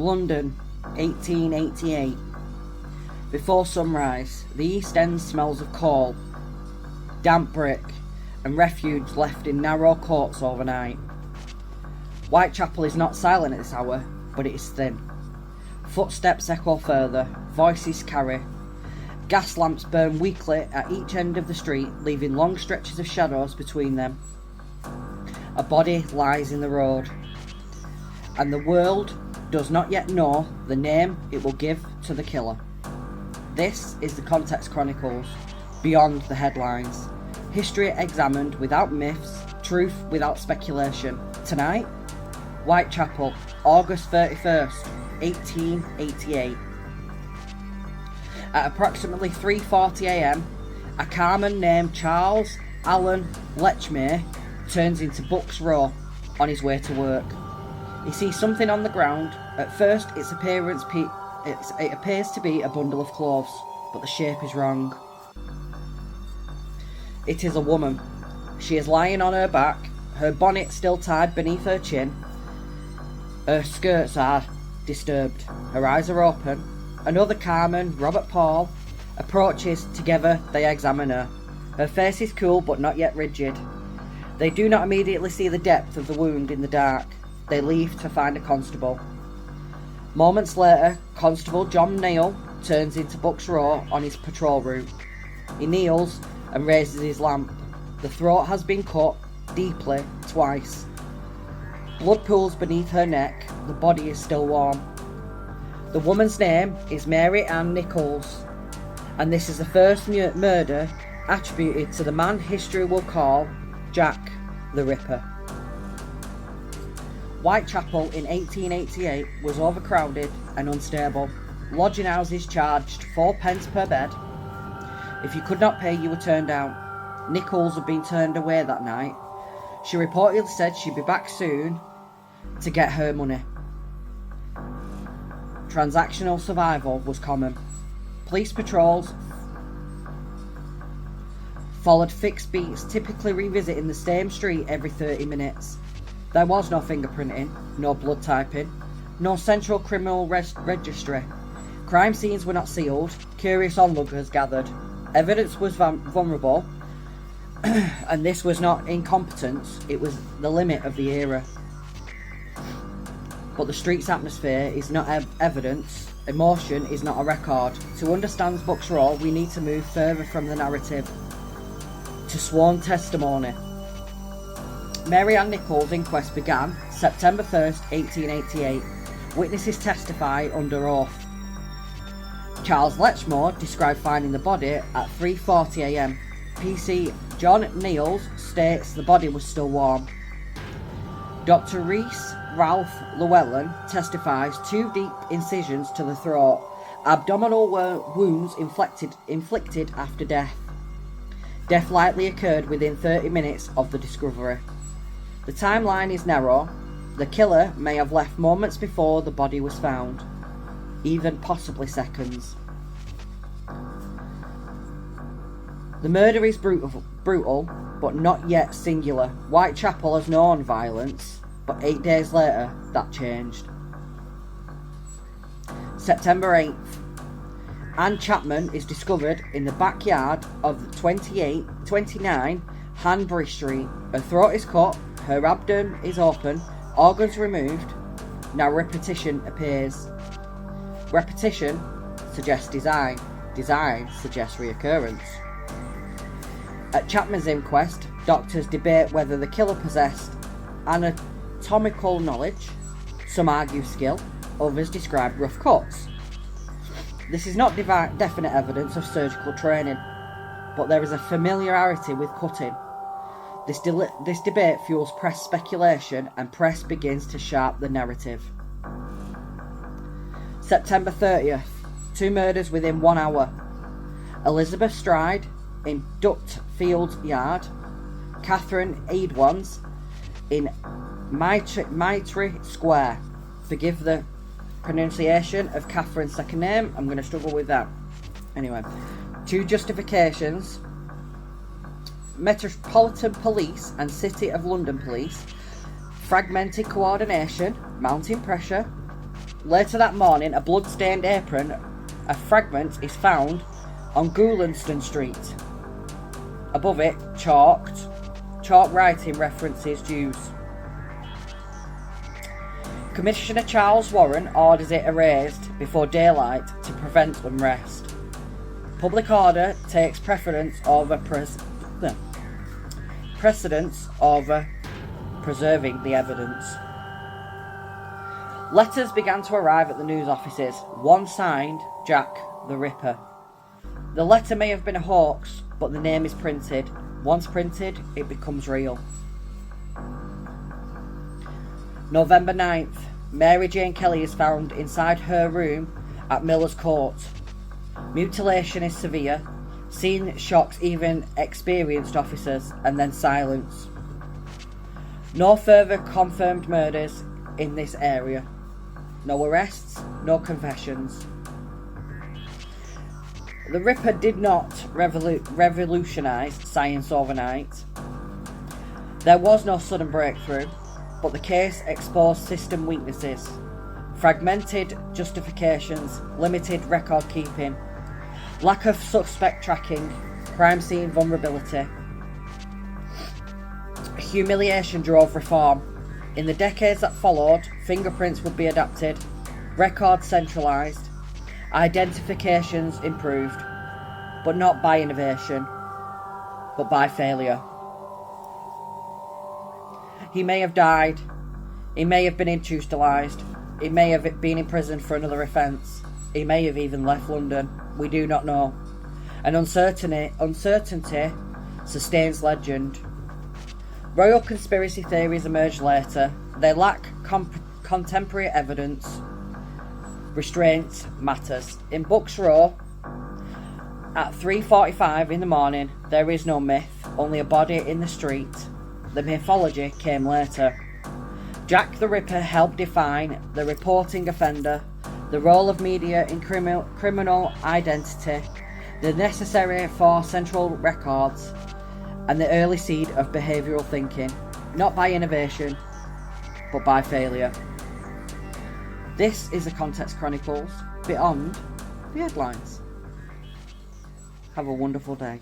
London, 1888. Before sunrise, the East End smells of coal, damp brick, and refuse left in narrow courts overnight. Whitechapel is not silent at this hour, but it is thin. Footsteps echo further, voices carry. Gas lamps burn weakly at each end of the street, leaving long stretches of shadows between them. A body lies in the road, and the world does not yet know the name it will give to the killer. This is the Context Chronicles, beyond the headlines. History examined without myths, truth without speculation. Tonight, Whitechapel, August 31st, 1888. At approximately 3:40 a.m, a carman named Charles Allen Lechmere turns into Bucks Row on his way to work. He sees something on the ground. At first, it appears to be a bundle of clothes, but the shape is wrong. It is a woman. She is lying on her back, her bonnet still tied beneath her chin. Her skirts are disturbed. Her eyes are open. Another carman, Robert Paul, approaches. Together they examine her. Her face is cool but not yet rigid. They do not immediately see the depth of the wound in the dark. They leave to find a constable. Moments later, Constable John Neal turns into Bucks Row on his patrol route. He kneels and raises his lamp. The throat has been cut deeply twice. Blood pools beneath her neck. The body is still warm. The woman's name is Mary Ann Nichols, and this is the first murder attributed to the man history will call Jack the Ripper. Whitechapel in 1888 was overcrowded and unstable. Lodging houses charged 4p per bed. If you could not pay, you were turned out. Nichols had been turned away that night. She reportedly said she'd be back soon to get her money. Transactional survival was common. Police patrols followed fixed beats, typically revisiting the same street every 30 minutes. There was no fingerprinting, no blood typing, no central criminal registry. Crime scenes were not sealed, curious onlookers gathered. Evidence was vulnerable, and this was not incompetence, it was the limit of the era. But the street's atmosphere is not evidence, emotion is not a record. To understand Bucks Row, we need to move further from the narrative to sworn testimony. Mary Ann Nichols' inquest began September 1st, 1888. Witnesses testify under oath. Charles Lechmere described finding the body at 3:40 a.m. PC John Neals states the body was still warm. Dr. Reese Ralph Llewellyn testifies 2 deep incisions to the throat, abdominal wounds inflicted after death. Death likely occurred within 30 minutes of the discovery. The timeline is narrow. The killer may have left moments before the body was found, even possibly seconds. The murder is brutal, but not yet singular. Whitechapel has known violence, but 8 days later, that changed. September 8th. Anne Chapman is discovered in the backyard of 29 Hanbury Street. Her throat is cut, her abdomen is open, organs removed. Now repetition appears. Repetition suggests design. Design suggests reoccurrence. At Chapman's inquest, doctors debate whether the killer possessed anatomical knowledge. Some argue skill, others describe rough cuts. This is not definite evidence of surgical training, but there is a familiarity with cutting. This debate fuels press speculation, and press begins to shape the narrative. September 30th. 2 murders within 1 hour. Elizabeth Stride in Duckfield Yard. Catherine Edwans in Mitre Square. Forgive the pronunciation of Catherine's second name. I'm going to struggle with that. Anyway, 2 justifications. Metropolitan Police and City of London Police. Fragmented coordination. Mounting pressure. Later that morning, a blood-stained apron, a fragment, is found on Goulston Street. Above it, chalk writing references Jews. Commissioner Charles Warren orders it erased before daylight to prevent unrest. Public order takes precedence over preserving the evidence. Letters began to arrive at the news offices, one signed Jack the Ripper. The letter may have been a hoax, but the name is printed. Once printed, it becomes real. November 9th, Mary Jane Kelly is found inside her room at Miller's Court. Mutilation is severe. Scene shocks even experienced officers, and then silence. No further confirmed murders in this area. No arrests, no confessions. The Ripper did not revolutionise science overnight. There was no sudden breakthrough, but the case exposed system weaknesses, fragmented justifications, limited record keeping, lack of suspect tracking, crime scene vulnerability. Humiliation drove reform. In the decades that followed, fingerprints would be adapted, records centralised, identifications improved, but not by innovation, but by failure. He may have died, he may have been institutionalised, he may have been imprisoned for another offence, he may have even left London, we do not know. And uncertainty sustains legend. Royal conspiracy theories emerge later. They lack contemporary evidence. Restraint matters. In Bucks Row, at 3:45 in the morning, there is no myth, only a body in the street. The mythology came later. Jack the Ripper helped define the reporting offender, the role of media in criminal identity, the necessary for central records, and the early seed of behavioural thinking, not by innovation, but by failure. This is the Context Chronicles, beyond the headlines. Have a wonderful day.